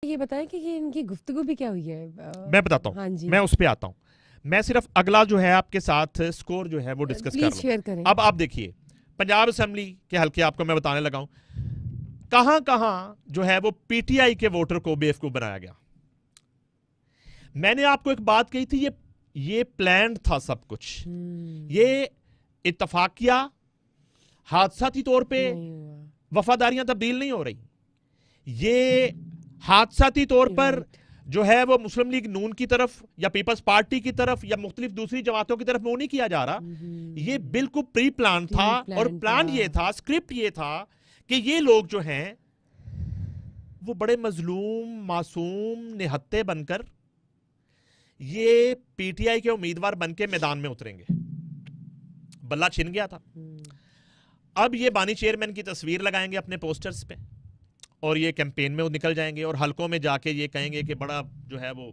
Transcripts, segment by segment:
یہ بتائیں کہ یہ ان کی گفتگو بھی کیا ہوئی ہے؟ میں بتاتا ہوں، ہاں جی میں اس پہ آتا ہوں. میں صرف اگلا جو ہے آپ کے ساتھ سکور جو ہے وہ ڈسکس کر پلیز لوں. شیئر کریں. اب آپ دیکھیے پنجاب اسمبلی کے حلقے آپ کو میں بتانے لگا ہوں کہاں کہاں جو ہے وہ پی ٹی آئی کے ووٹر کو بیوقوف بنایا گیا. میں نے آپ کو ایک بات کہی تھی یہ پلانڈ تھا سب کچھ، یہ اتفاقیہ حادثاتی طور پہ نہیں ہوا. وفاداریاں تبدیل نہیں ہو رہی. یہ حادثاتی طور پر جو ہے وہ مسلم لیگ نون کی طرف یا پیپلز پارٹی کی طرف یا مختلف دوسری جماعتوں کی طرف وہ نہیں کیا جا رہا. یہ بالکل پری پلان تھا، اور پلان یہ تھا، اسکرپٹ یہ تھا کہ یہ لوگ جو ہیں وہ بڑے مظلوم معصوم نہتے بن کر یہ پی ٹی آئی کے امیدوار بن کے میدان میں اتریں گے. بلہ چھن گیا تھا. اب یہ بانی چیئرمین کی تصویر لگائیں گے اپنے پوسٹرز پہ اور یہ کیمپین میں نکل جائیں گے اور حلقوں میں جا کے یہ کہیں گے کہ بڑا جو ہے وہ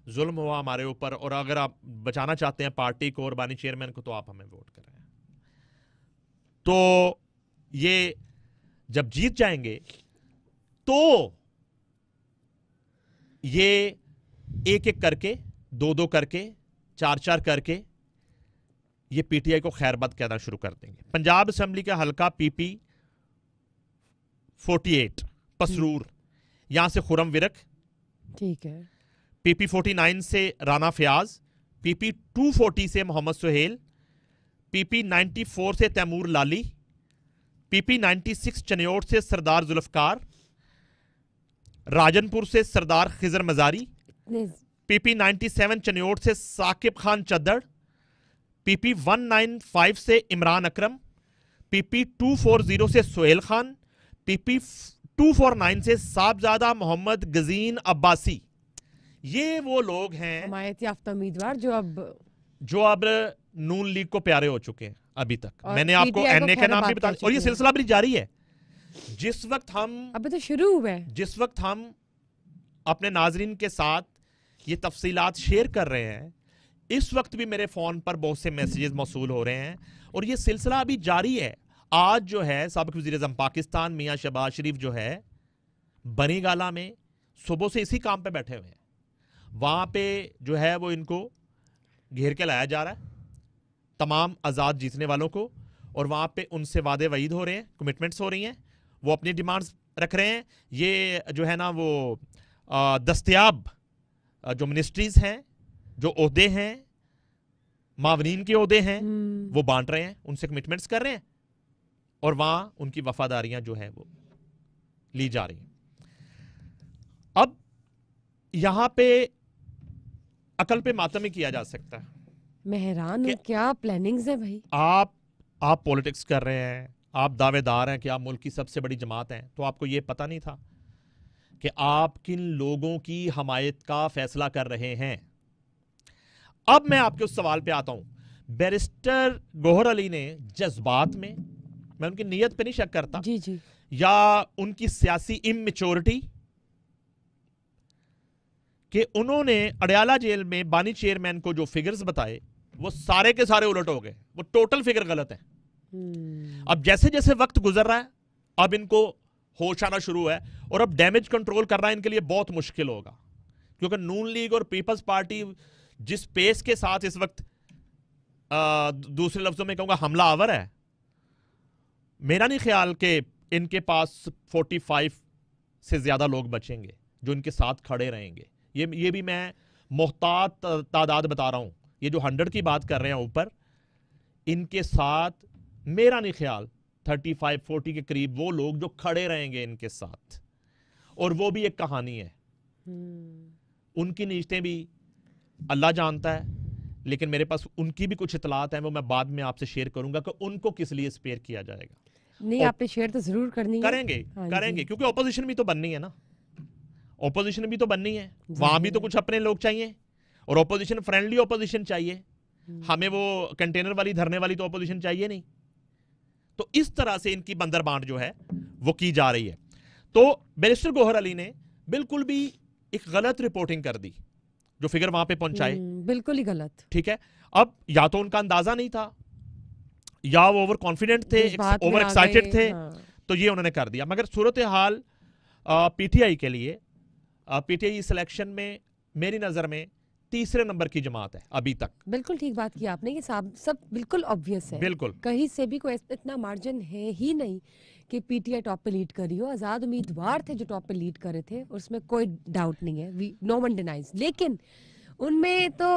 ظلم ہوا ہمارے اوپر، اور اگر آپ بچانا چاہتے ہیں پارٹی کو اور بانی چیئرمین کو تو آپ ہمیں ووٹ کریں. تو یہ جب جیت جائیں گے تو یہ ایک ایک کر کے، دو دو کر کے، چار چار کر کے یہ پی ٹی آئی کو خیر بد کہنا شروع کر دیں گے. پنجاب اسمبلی کا حلقہ پی پی 48 پسرور، یہاں سے خرم ورک، ٹھیک ہے. پی پی 49 سے رانا فیاض، پی پی 240 سے محمد سہیل، پی پی 94 سے تیمور لالی، پی پی 96 چنیوٹ سے سردار ذوالفقار، راجن پور سے سردار خضر مزاری، پی پی 97 چنیوٹ سے ثاقب خان چدڑ، پی پی 195 سے عمران اکرم، پی پی 240 سے سہیل خان، پی پی 249 سے صاحبزادہ محمد گزین عباسی. یہ وہ لوگ ہیں حمایت یافتہ امیدوار جو اب نون لیگ کو پیارے ہو چکے ہیں ابھی تک. اور میں نے آپ کو PTI این اے کے نام بھی بتا، اور یہ سلسلہ بھی جاری ہے. جس ابھی تو شروع ہوا ہے. جس وقت ہم اپنے ناظرین کے ساتھ یہ تفصیلات شیئر کر رہے ہیں، اس وقت بھی میرے فون پر بہت سے میسیجز موصول ہو رہے ہیں اور یہ سلسلہ ابھی جاری ہے. آج جو ہے سابق وزیر اعظم پاکستان میاں شہباز شریف جو ہے بنی گالہ میں صبح سے اسی کام پہ بیٹھے ہوئے ہیں. وہاں پہ جو ہے وہ ان کو گھیر کے لایا جا رہا ہے تمام آزاد جیتنے والوں کو، اور وہاں پہ ان سے وعدے وعید ہو رہے ہیں، کمٹمنٹس ہو رہی ہیں، وہ اپنی ڈیمانڈز رکھ رہے ہیں. یہ جو ہے نا وہ دستیاب جو منسٹریز ہیں، جو عہدے ہیں، معاونین کے عہدے ہیں، وہ بانٹ رہے ہیں، ان سے کمٹمنٹس کر رہے ہیں، اور وہاں ان کی وفاداریاں جو ہیں وہ لی جا رہی ہیں. اب یہاں پہ عقل پہ ماتم ہی کیا جا سکتا ہے. مہران کیا پلاننگز ہیں بھائی؟ آپ پولیٹکس کر رہے ہیں، آپ دعوے دار ہیں کہ آپ ملک کی سب سے بڑی جماعت ہیں، تو آپ کو یہ پتہ نہیں تھا کہ آپ کن لوگوں کی حمایت کا فیصلہ کر رہے ہیں. اب میں آپ کے اس سوال پہ آتا ہوں. بیرسٹر گوہر علی نے جذبات میں ان کی نیت پہ نہیں شک کرتا، جی جی، یا ان کی سیاسی اممیچورٹی، کہ انہوں نے اڈیالہ جیل میں بانی چیئرمین کو جو فگرز بتائے وہ سارے کے سارے الٹ ہو گئے، وہ ٹوٹل فگر غلط ہیں. اب جیسے جیسے وقت گزر رہا ہے اب ان کو ہوش آنا شروع ہے، اور اب ڈیمیج کنٹرول کرنا ان کے لیے بہت مشکل ہوگا، کیونکہ نون لیگ اور پیپلز پارٹی جس پیس کے ساتھ اس وقت دوسرے لفظوں میں کہوں گا حملہ آور ہے، میرا نہیں خیال کہ ان کے پاس 45 سے زیادہ لوگ بچیں گے جو ان کے ساتھ کھڑے رہیں گے. یہ بھی میں محتاط تعداد بتا رہا ہوں. یہ جو 100 کی بات کر رہے ہیں اوپر، ان کے ساتھ میرا نہیں خیال 35-40 کے قریب وہ لوگ جو کھڑے رہیں گے ان کے ساتھ، اور وہ بھی ایک کہانی ہے. ان کی نیشتیں بھی اللہ جانتا ہے، لیکن میرے پاس ان کی بھی کچھ اطلاعات ہیں، وہ میں بعد میں آپ سے شیئر کروں گا کہ ان کو کس لیے اسپیئر کیا جائے گا. نہیں آپ نے شیئر تو ضرور کرنی ہے. کریں گے کیونکہ اپوزیشن بھی تو بننی ہے نا، اپوزیشن بھی تو بننی ہے، وہاں بھی تو کچھ اپنے لوگ چاہیے، اور اپوزیشن فرینڈلی اپوزیشن چاہیے. ہمیں وہ کنٹینر والی دھرنے والی تو اپوزیشن چاہیے نہیں. تو اس طرح سے ان کی بندر بانٹ جو ہے وہ کی جا رہی ہے. تو بیرسٹر گوہر علی نے بالکل بھی ایک غلط رپورٹنگ کر دی جو فگر وہاں پہ پہنچائے، بالکل ہی غلط. ٹھیک ہے. اب یا تو ان کا اندازہ نہیں تھا، یا وہ اوور کانفیڈنٹ تھے، اوور ایکسائٹڈ تھے، تو یہ انہوں نے کر دیا. مگر صورتحال پی ٹی آئی کے لیے PTI सिलेक्शन में मेरी नजर में तीसरे नंबर की जमात है अभी तक। बिल्कुल ठीक बात की आपने, ये सब बिल्कुल ऑब्वियस है, बिल्कुल कहीं से भी कोई इतना मार्जिन है ही नहीं कि पीटीआई टॉप पे लीड कर रही हो। आजाद उम्मीदवार थे जो टॉप पे लीड कर रहे थे, उसमें कोई डाउट नहीं है, नो वन डिनाइज। लेकिन उनमें तो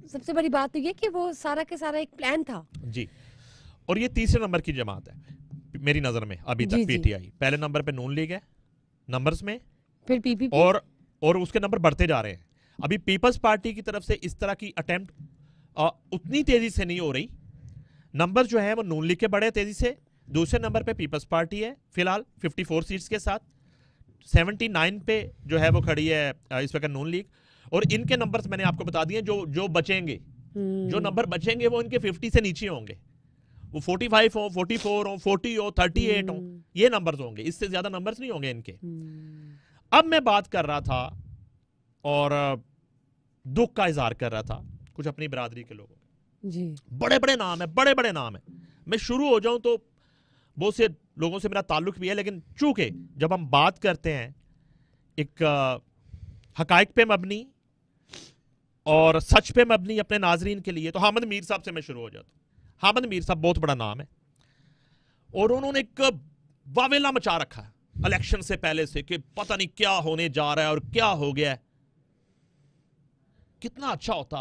सबसे बड़ी बात तो ये कि वो सारा के सारा एक प्लान था जी। और ये तीसरे नंबर की जमात है मेरी नजर में अभी तक पीटीआई। पहले नंबर पे नून लीग है नंबर्स में, फिर पीपीपी और उसके नंबर बढ़ते जा रहे हैं। अभी पीपल्स पार्टी की तरफ से इस तरह की अटेम्प्ट उतनी तेजी से नहीं हो रही। नंबर जो है वो नून लीग के बढ़े तेजी से। दूसरे नंबर पे पीपल्स पार्टी है फिलहाल 54 सीट्स के साथ। 79 पे जो है वो खड़ी है इस वक्त नून लीग। और इनके नंबर्स मैंने आपको बता दिए जो बचेंगे, जो नंबर बचेंगे वो इनके 50 से नीचे होंगे। वो 45 हो, 44 हो, 40 हो, 38 हो, ये नंबर्स होंगे, इससे ज्यादा नंबर्स नहीं होंगे इनके। अब मैं बात कर रहा था और दुख का इजहार कर रहा था कुछ अपनी बरादरी के लोगों जी। बड़े बड़े नाम है, बड़े बड़े नाम है। मैं शुरू हो जाऊं तो बहुत से लोगों से मेरा ताल्लुक भी है, लेकिन चूंकि जब हम बात करते हैं एक हकाइक पे मबनी और सच पे मबनी अपने नाजरीन के लिए, तो हामिद मीर साहब से मैं शुरू हो जाता हूं। हामिद मीर साहब बहुत बड़ा नाम है और उन्होंने एक वावेला मचा रखा है इलेक्शन से पहले से कि पता नहीं क्या होने जा रहा है और क्या हो गया है। कितना अच्छा होता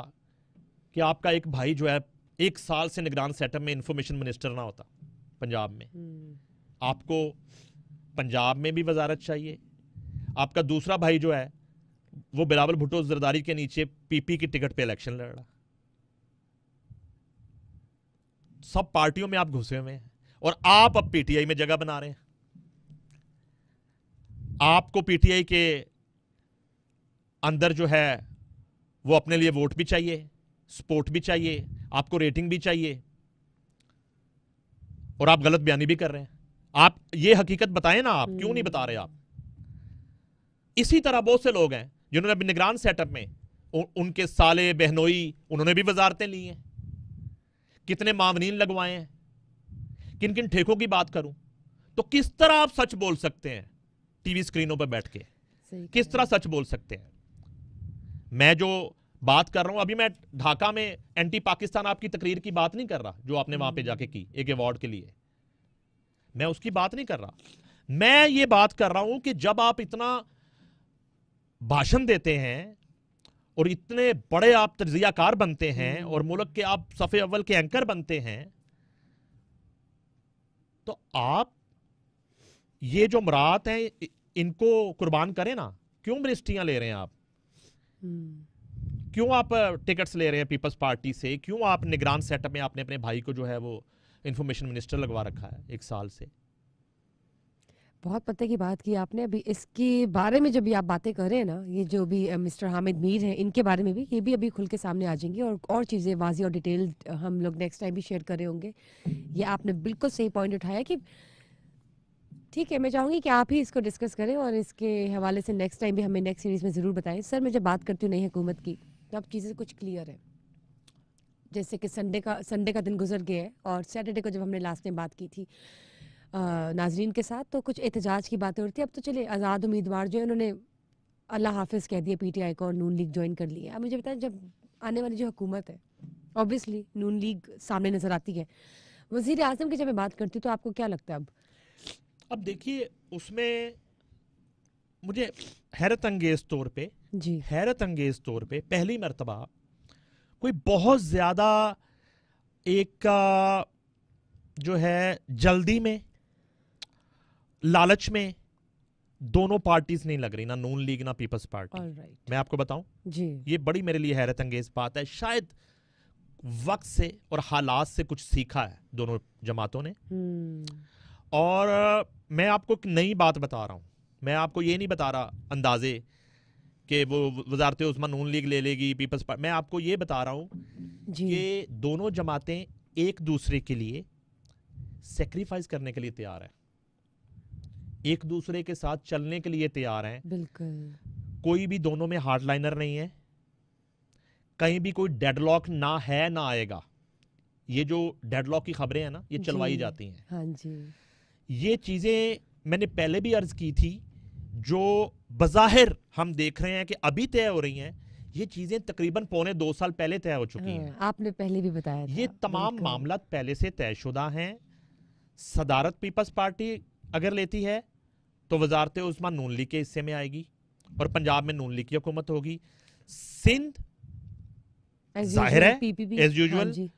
कि आपका एक भाई जो है 1 साल से निगरान सेटअप में इंफॉर्मेशन मिनिस्टर ना होता पंजाब में। आपको पंजाब में भी वजारत चाहिए। आपका दूसरा भाई जो है वो बिलावल भुट्टो जरदारी के नीचे पीपी की टिकट पे इलेक्शन लड़ रहा। सब पार्टियों में आप घुसे हुए हैं और आप अब पीटीआई में जगह बना रहे हैं। आपको पीटीआई के अंदर जो है वो अपने लिए वोट भी चाहिए, सपोर्ट भी चाहिए, आपको रेटिंग भी चाहिए और आप गलत बयानी भी कर रहे हैं। आप ये हकीकत बताएं ना, आप क्यों नहीं बता रहे आप? इसी तरह बहुत से लोग हैं जिन्होंने अभी निगरान सेटअप में उनके साले बहनोई उन्होंने भी वजारतें ली हैं। कितने मामनीन लगवाए हैं, किन किन ठेकों की बात करूं तो किस तरह आप सच बोल सकते हैं टीवी स्क्रीनों पर बैठ के? किस तरह सच बोल सकते हैं? मैं जो बात कर रहा हूं अभी, मैं ढाका में एंटी पाकिस्तान आपकी तकरीर की बात नहीं कर रहा जो आपने वहां पे जाके की एक अवार्ड के लिए, मैं उसकी बात नहीं कर रहा। मैं ये बात कर रहा हूं कि जब आप इतना भाषण देते हैं और इतने बड़े आप तज्जियाकार बनते हैं और मुल्क के आप सफ़े अव्वल के एंकर बनते हैं, तो आप ये जो मुराद हैं इनको कुर्बान करें ना। क्यों मिनिस्ट्रियां ले रहे हैं आप? क्यों आप टिकट्स ले रहे हैं पीपल्स पार्टी से? क्यों आप निगरान सेटअप में आपने अपने भाई को जो है वो इंफॉर्मेशन मिनिस्टर लगवा रखा है 1 साल से? बहुत पते की बात की आपने। अभी इसके बारे में जब भी आप बातें कर रहे हैं ना, ये जो भी मिस्टर हामिद मीर हैं, इनके बारे में भी ये भी अभी खुल के सामने आ जाएंगी और चीज़ें वाज़ी और डिटेल हम लोग नेक्स्ट टाइम भी शेयर कर रहे होंगे। ये आपने बिल्कुल सही पॉइंट उठाया कि ठीक है, मैं चाहूँगी कि आप ही इसको डिस्कस करें और इसके हवाले से नेक्स्ट टाइम भी हमें नेक्स्ट सीरीज़ में ज़रूर बताएं। सर, मैं जब बात करती हूँ नई हुकूमत की तो अब चीज़ें कुछ क्लियर है। जैसे कि संडे का दिन गुजर गया है और सैटरडे को जब हमने लास्ट टाइम बात की थी नाजरीन के साथ, तो कुछ एहतजाज की बातें हो रही थी। अब तो चले आज़ाद उम्मीदवार जो है उन्होंने अल्लाह हाफिज़ कह दिया पीटीआई को और नून लीग ज्वाइन कर लिया। अब मुझे बताएं, जब आने वाली जो हुकूमत है ऑब्वियसली नून लीग सामने नज़र आती है। वज़ीर आज़म की जब मैं बात करती हूँ तो आपको क्या लगता है? अब देखिए, उसमें मुझे हैरत अंगेज तौर पे पहली मर्तबा कोई बहुत ज़्यादा एक जो है जल्दी में, लालच में दोनों पार्टीज नहीं लग रही, ना नून लीग ना पीपल्स पार्टी। मैं आपको बताऊं जी, ये बड़ी मेरे लिए हैरत अंगेज बात है। शायद वक्त से और हालात से कुछ सीखा है दोनों जमातों ने। और मैं आपको एक नई बात बता रहा हूं। मैं आपको ये नहीं बता रहा अंदाजे कि वो वजारत उस्मा नून लीग ले लेगी पीपल्स पार्टी। मैं आपको ये बता रहा हूं कि दोनों जमातें एक दूसरे के लिए सेक्रीफाइस करने के लिए तैयार है, एक दूसरे के साथ चलने के लिए तैयार हैं। बिल्कुल। कोई भी दोनों में हार्डलाइनर नहीं है, कहीं भी कोई डेडलॉक ना है ना आएगा। ये जो डेडलॉक की खबरें हैं ना, ये चलवाई जाती हैं। हाँ जी। ये चीजें मैंने पहले भी अर्ज की थी। जो बज़ाहिर हम देख रहे हैं कि अभी तय हो रही हैं, ये चीजें तकरीबन 1.25 साल पहले तय हो चुकी हैं। आपने पहले भी बताया था। ये तमाम मामला पहले से तयशुदा हैं। सदारत पीपल्स पार्टी अगर लेती है तो वजारत उस्मा नून लीग के हिस्से में आएगी और पंजाब में नून लीग की हुकूमत होगी। सिंध जाहिर है एज यूजुअल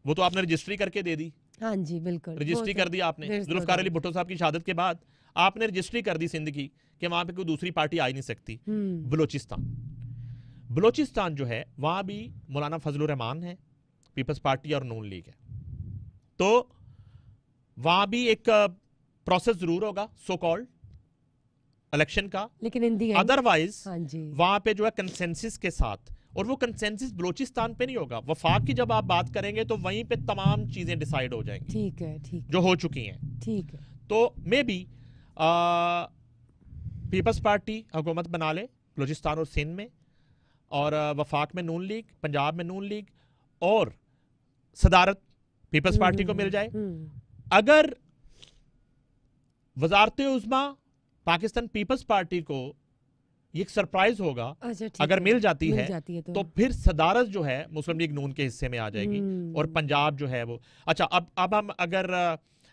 वो तो आपने रजिस्ट्री करके दे दी। हाँ जी बिल्कुल, रजिस्ट्री कर दी आपने। जुल्फ़िकार अली भुट्टो साहब की शहादत के बाद आपने रजिस्ट्री कर दी सिंध की कि वहां पे कोई दूसरी पार्टी आ ही नहीं सकती। बलोचिस्तान जो है वहां भी मौलाना फजलुर रहमान है, पीपल्स पार्टी और नून लीग है, तो वहां भी एक प्रोसेस जरूर होगा सो कॉल्ड इलेक्शन का, लेकिन अदरवाइज वहां पे जो है कंसेंसस के साथ, और वो कंसेंसस बलोचिस्तान पे नहीं होगा, वफाक की जब आप बात करेंगे तो वहीं पे तमाम चीजें डिसाइड हो जाएंगी। ठीक है, ठीक जो हो चुकी हैं। ठीक है, तो मे बी पीपल्स पार्टी हुकूमत बना ले बलोचिस्तान और सिंध में, और वफाक में नून लीग, पंजाब में नून लीग, और सदारत पीपल्स पार्टी को मिल जाए। अगर वजारत उज़्मा पाकिस्तान पीपल्स पार्टी को ये एक सरप्राइज होगा, अगर मिल जाती है तो फिर सदारत जो है मुस्लिम लीग नून के हिस्से में आ जाएगी और पंजाब जो है वो। अच्छा, अब हम अगर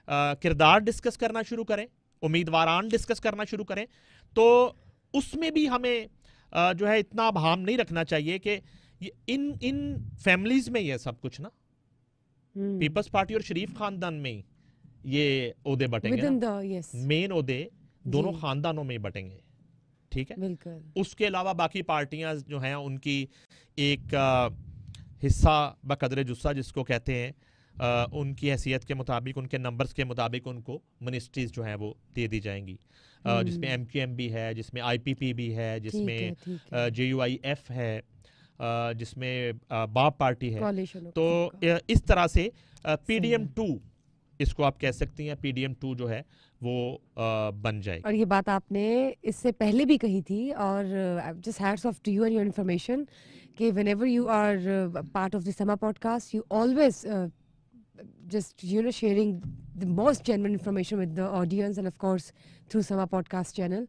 किरदार डिस्कस करना शुरू करें, उम्मीदवारान डिस्कस करना शुरू करें, तो उसमें भी हमें जो है इतना भाम नहीं रखना चाहिए कि इन फैमिलीज में ये सब कुछ ना, पीपल्स पार्टी और शरीफ खानदान में ये ओहदे बटेंगे ना, मेन ओहदे दोनों खानदानों में बटेंगे। ठीक है, बिल्कुल। उसके अलावा बाकी पार्टियां जो हैं उनकी एक हिस्सा बकदर जुस्सा जिसको कहते हैं, उनकी हैसियत के मुताबिक, उनके नंबर्स के मुताबिक उनको मिनिस्ट्रीज जो हैं वो दे दी जाएंगी, जिसमें MQM भी है, जिसमें IPP भी है, जिसमें JUIF है, जिसमें बाप पार्टी है। तो इस तरह से PDM2 इसको आप कह सकती हैं, PDM2 जो है वो बन जाएगी। और ये बात आपने इससे पहले भी कही थी, और just hats off to you and your information कि whenever you are part of the Samaa podcast you always just sharing the most genuine information with the audience, and of course through Sama podcast channel,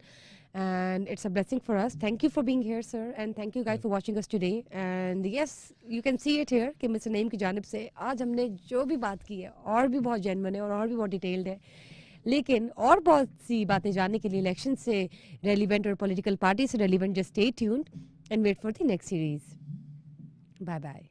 and it's a blessing for us. Thank you for being here, sir, and thank you guys for watching us today. And yes, you can see it here कि Mr. Naeem की जानिब से आज हमने जो भी बात की है और भी बहुत genuine है और भी बहुत डिटेल्ड है, लेकिन और बहुत सी बातें जानने के लिए इलेक्शन से रेलिवेंट और पॉलिटिकल पार्टी से relevant, just stay tuned and wait for the next series. Bye bye.